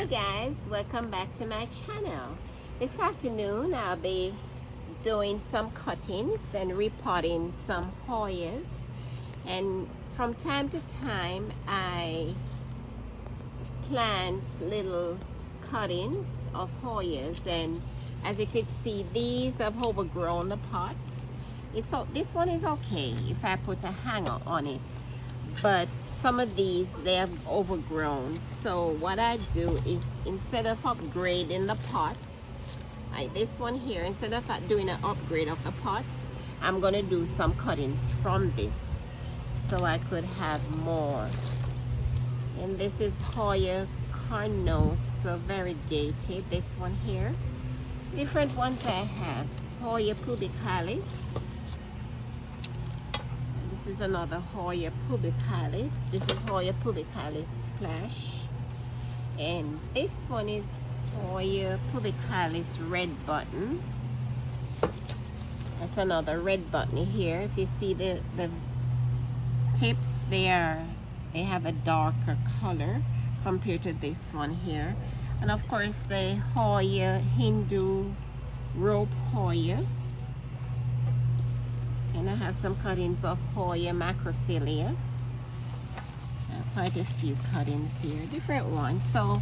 Hi guys, welcome back to my channel. This afternoon I'll be doing some cuttings and repotting some Hoyas, and from time to time I plant little cuttings of Hoyas, and as you can see, these have overgrown the pots. This one is okay if I put a hanger on it, but some of these, they have overgrown. So what I do is, instead of upgrading the pots like this one here, instead of doing an upgrade of the pots, I'm gonna do some cuttings from this so I could have more. And this is Hoya carnosa variegated, this one here. Different ones I have: Hoya pubicalis. This is another Hoya pubicalis. This is Hoya pubicalis splash. And this one is Hoya pubicalis red button. That's another red button here. If you see the tips, they have a darker color compared to this one here. And of course the Hoya Hindu rope Hoya. And I have some cuttings of Hoya macrophylla. Quite a few cuttings here, different ones. So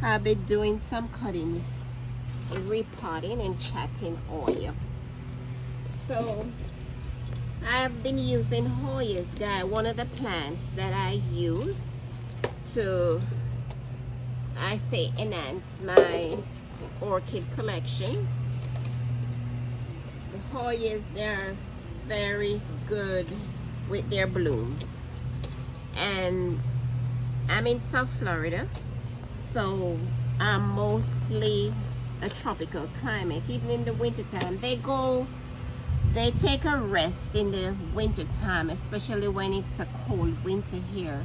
I'll be doing some cuttings, repotting and chatting Hoya. So I've been using Hoyas, guys. One of the plants that I use to, I say, enhance my orchid collection. The Hoyas, they're very good with their blooms, and I'm in South Florida, so I'm mostly a tropical climate. Even in the winter time, they take a rest in the winter time, especially when it's a cold winter here.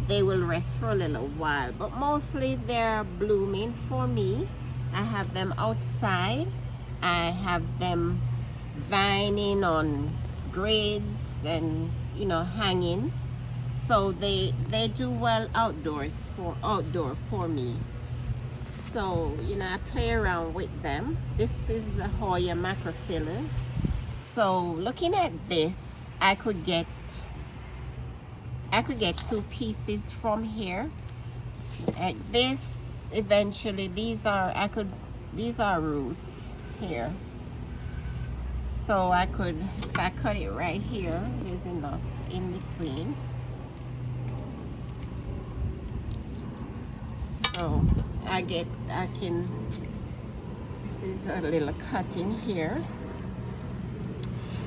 They will rest for a little while, but mostly they're blooming for me. I have them outside. I have them vining on grids and, you know, hanging. So they do well outdoor for me. So, you know, I play around with them. This is the Hoya macrophylla. So looking at this, I could get 2 pieces from here. This eventually, these are roots here. So I could, if I cut it right here, there's enough in between. So this is a little cutting here.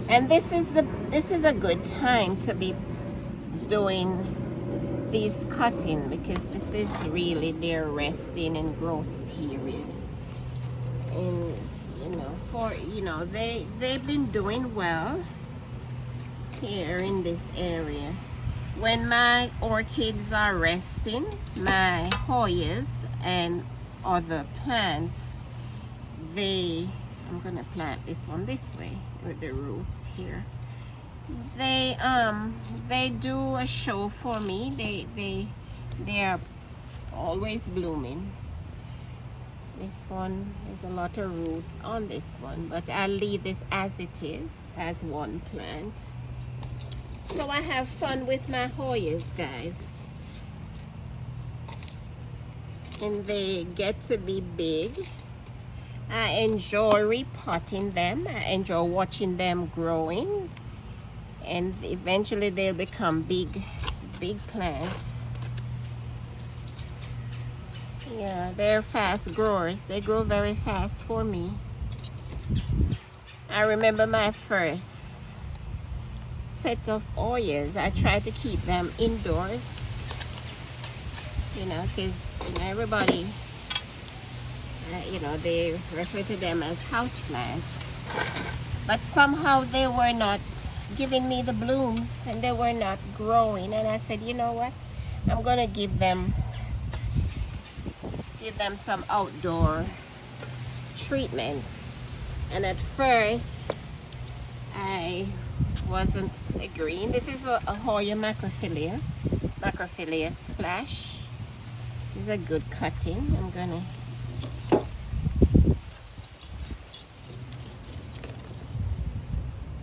And this is a good time to be doing these cutting, because this is really their resting and growth period. And they've been doing well here in this area. When my orchids are resting, my Hoyas and other plants, I'm gonna plant this one this way with the roots here. They do a show for me. They are always blooming. This one, there's a lot of roots on this one, but I'll leave this as it is, as one plant. So I have fun with my Hoyas, guys. And they get to be big. I enjoy repotting them. I enjoy watching them growing. And eventually they'll become big plants. Yeah, they're fast growers. They grow very fast for me. I remember my first set of Hoyas. I tried to keep them indoors, you know, because everybody, they refer to them as houseplants. But somehow they were not giving me the blooms, and they were not growing. And I said, you know what? I'm gonna give them some outdoor treatment. And at first I wasn't agreeing. This is a Hoya macrophylla splash. This is a good cutting. I'm gonna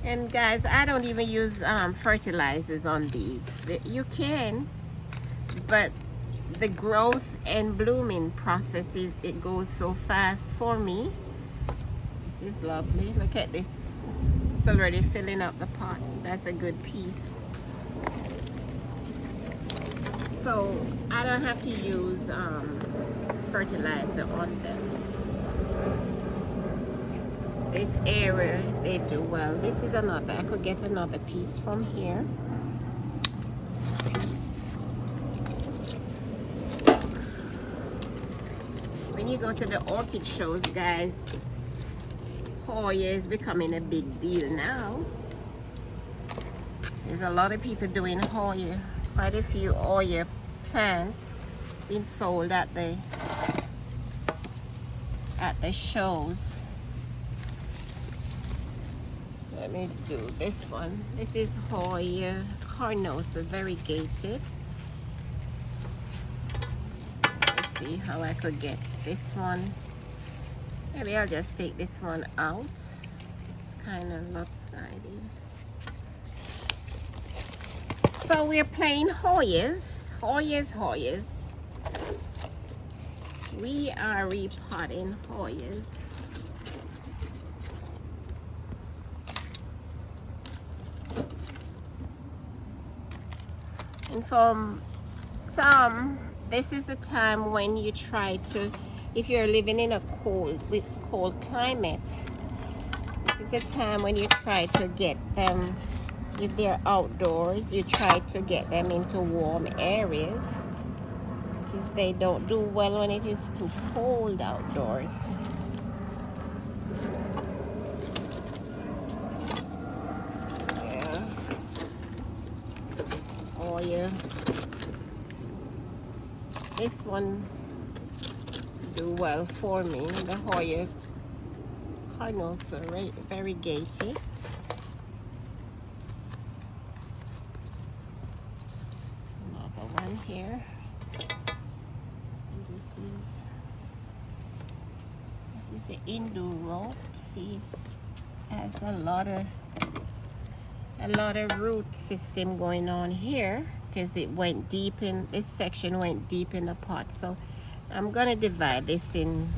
and guys, I don't even use fertilizers on these. You can, but the growth and blooming process it goes so fast for me. This is lovely. Look at this. It's already filling up the pot. That's a good piece. So I don't have to use fertilizer on them. This area they do well. This is another. I could get another piece from here. When you go to the orchid shows, guys, Hoya is becoming a big deal now. There's a lot of people doing Hoya. Quite a few Hoya plants being sold at the shows. Let me do this one. This is Hoya carnosa, variegated. Let's see how I could get this one. Maybe I'll just take this one out. It's kind of lopsided. So we're playing Hoyas. Hoyas. We are repotting Hoyas. And from some, this is the time when you try to, if you're living in a cold climate, this is the time when you try to get them, if they're outdoors, you try to get them into warm areas, because they don't do well when it is too cold outdoors. Yeah. This one do well for me. The Hoya carnosa, variegated. Another one here. This is the Induro. See, it has a lot of root system going on here, because it went deep in this section, went deep in the pot. So I'm gonna divide this in.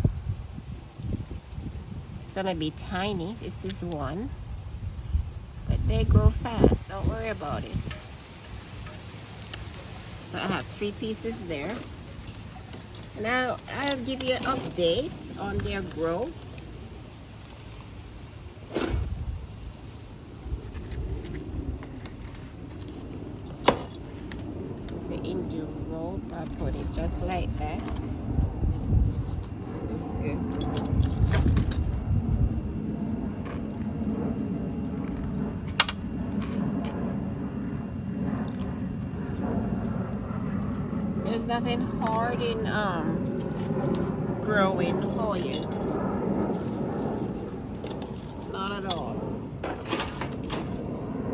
It's gonna be tiny. This is one, but they grow fast, don't worry about it. So I have 3 pieces there. Now I'll give you an update on their growth. I put it just like that. It's good. There's nothing hard in growing Hoyas. Not at all.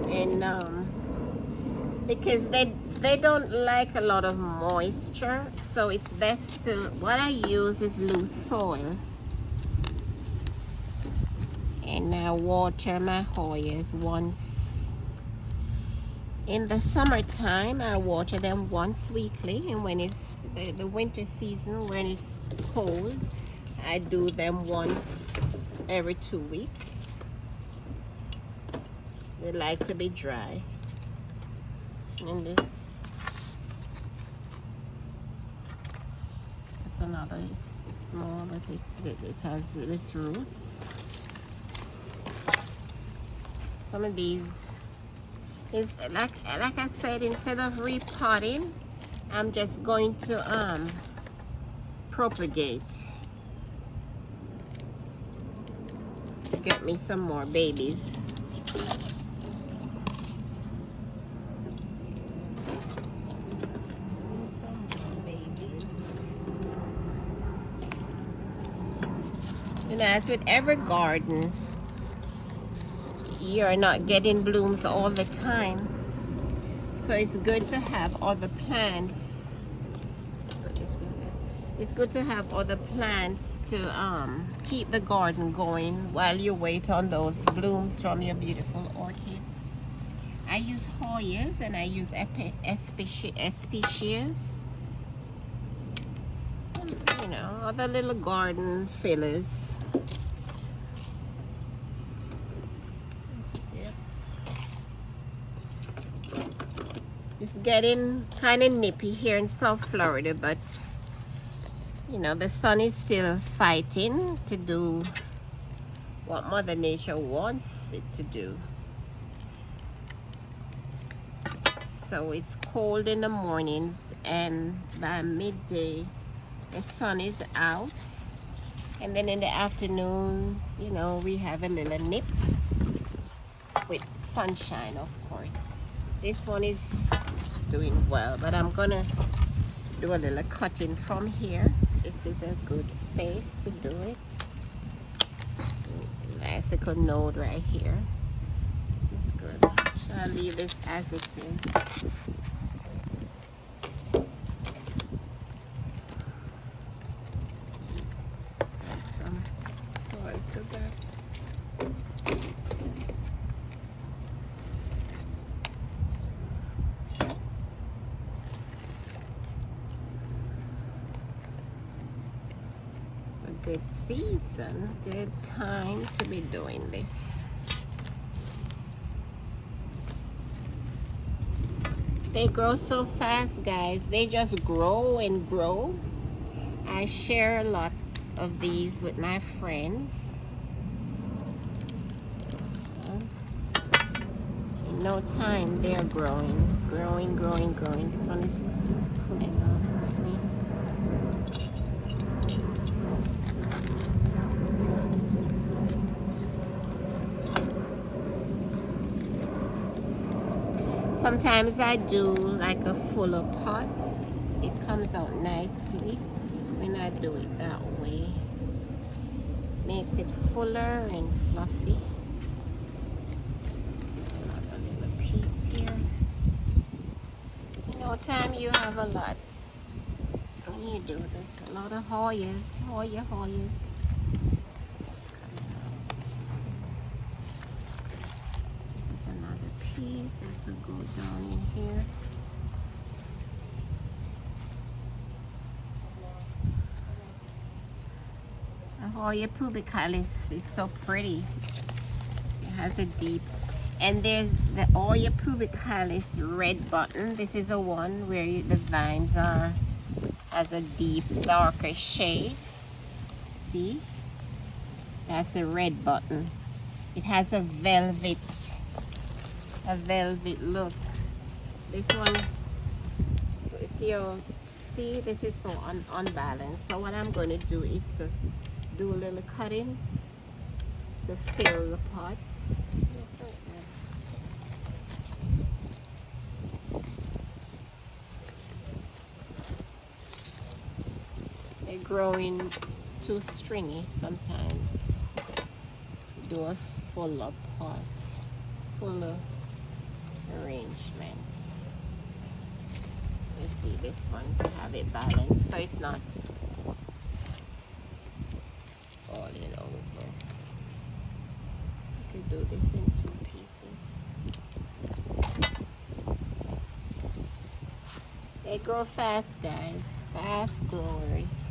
And because they don't like a lot of moisture, so it's best to, what I use is loose soil, and I water my Hoyas once. In the summertime, I water them once weekly, and when it's the winter season, when it's cold, I do them once every 2 weeks. They like to be dry. And this another is small, but it has its roots. Some of these is like I said, instead of repotting, I'm just going to propagate. Get me some more babies. As with every garden, you're not getting blooms all the time, so it's good to have other plants. Put this in this It's good to have other plants to keep the garden going while you wait on those blooms from your beautiful orchids. I use Hoyas and I use Especias. You know, other little garden fillers. Yep. It's getting kind of nippy here in South Florida, but you know, the sun is still fighting to do what Mother Nature wants it to do. So it's cold in the mornings, and by midday the sun is out, and then in the afternoons, you know, we have a little nip with sunshine, of course. This one is doing well, but I'm gonna do a little cutting from here. This is a good space to do it. Icicle node right here. This is good. So I'll leave this as it is. Just add some soil to that. It's a good season, good time to be doing this. They grow so fast, guys. They just grow and grow. I share a lot of these with my friends. In no time, they're growing. Growing. This one is pulling out with me. Sometimes I do like a fuller pot. It comes out nicely when I do it that way. Makes it fuller and fluffy. This is another little piece here. In no time you have a lot when you do this. A lot of Hoyas. Hoyas. Piece that could go down in here. The Hoya pubicalis is so pretty. It has a deep, and there's the Hoya pubicalis red button. This is a one where the vines are has a deep darker shade. See, that's a red button. It has a velvet look. This one, see, this is so unbalanced. So what I'm going to do is to do little cuttings to fill the pot. Just like that. They're growing too stringy sometimes. Do a fuller pot, fuller arrangement. You see this one to have it balanced so it's not falling over. You could do this in 2 pieces. They grow fast, guys. Fast growers.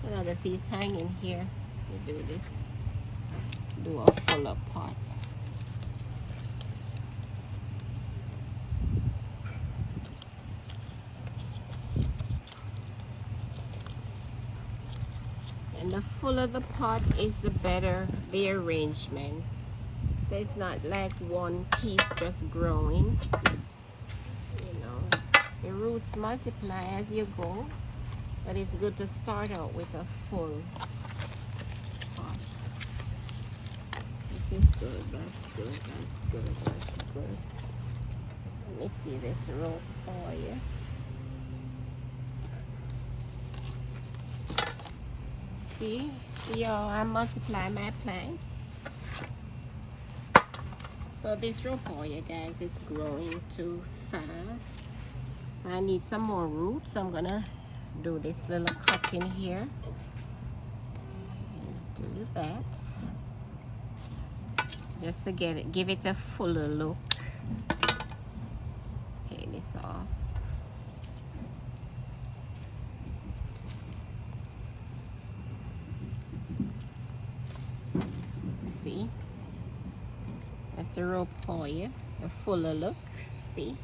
Another piece hanging here. We do this. Do a fuller pot. And the fuller the pot is, the better the arrangement. So it's not like one piece just growing. You know, the roots multiply as you go. But it's good to start out with a full pot. This is good, that's good, that's good, that's good. Let me see this rope for you. see how I multiply my plants. So this Hoya, guys, is growing too fast. So I need some more roots. So I'm gonna do this little cut in here. And do that. Just to give it a fuller look. Take this off. See? That's the Hoya, a fuller look. See?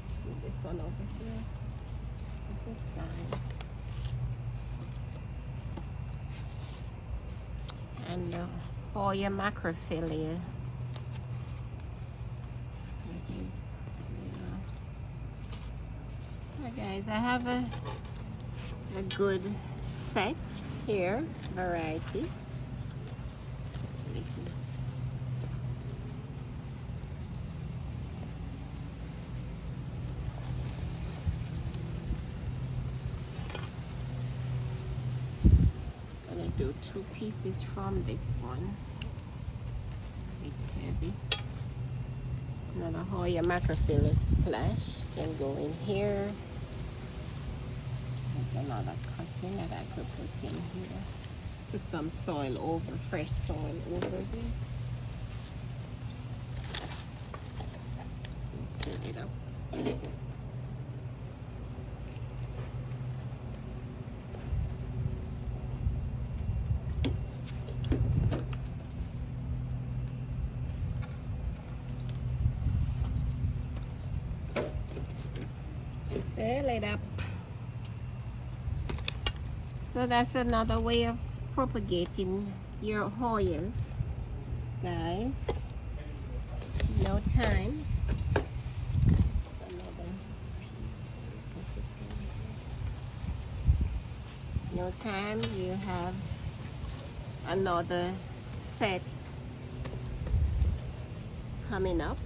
See this one over here? This is fine. And the Hoya macrophylla. Guys, I have a good set here, variety. This is I'm gonna do 2 pieces from this one. A bit heavy. Another Hoya macrophylla splash can go in here. There's another cutting that I could put in here. Put some soil over, fresh soil over this. Fill it up. Fill it up. So that's another way of propagating your Hoyas, guys. No time. This is another piece. Put it in here. No time. You have another set coming up.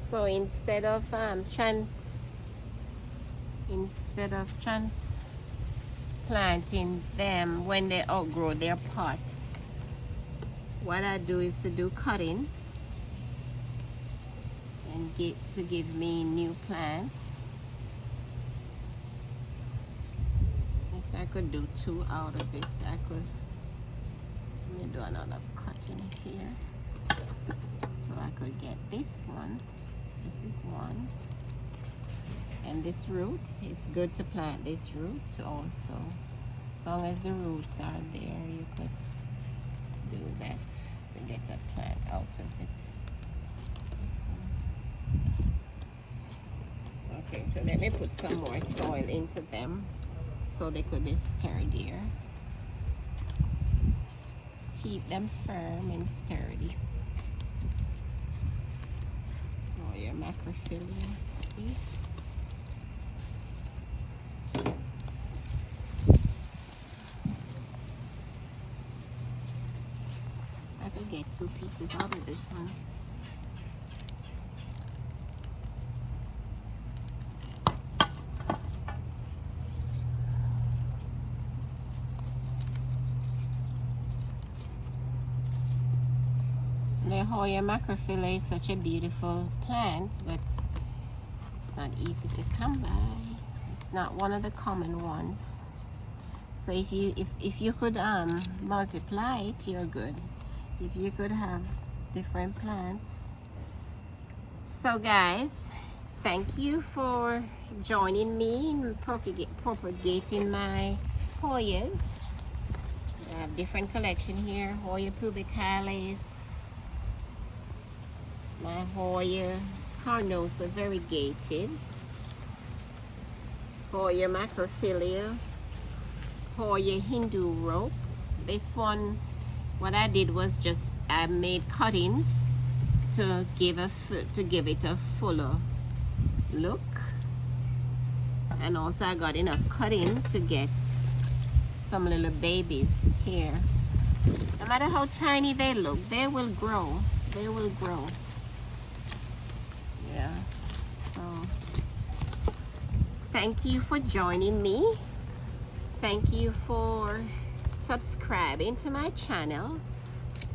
So instead of transplanting them when they outgrow their pots, what I do is to do cuttings and give me new plants. Yes, I could do 2 out of it. Let me do another cutting here, so I could get this one. This is one. And this root, it's good to plant this root also. As long as the roots are there, you could do that to get a plant out of it. This one. Okay, so let me put some more soil into them so they could be sturdier. Keep them firm and sturdy. Oh, your macrophylla, see? Get 2 pieces out of this one. The Hoya macrophylla is such a beautiful plant, but it's not easy to come by. It's not one of the common ones. So if you could multiply it, you're good. If you could have different plants. So guys, thank you for joining me in propagating my Hoyas. I have different collection here. Hoya pubicalis, my Hoya carnosa variegated, Hoya macrophylla, Hoya Hindu rope. This one, what I did was just I made cuttings to give it a fuller look, and also I got enough cutting to get some little babies here. No matter how tiny they look, they will grow. They will grow. Yeah. So thank you for joining me. Thank you for subscribing to my channel.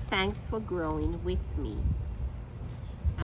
Thanks for growing with me.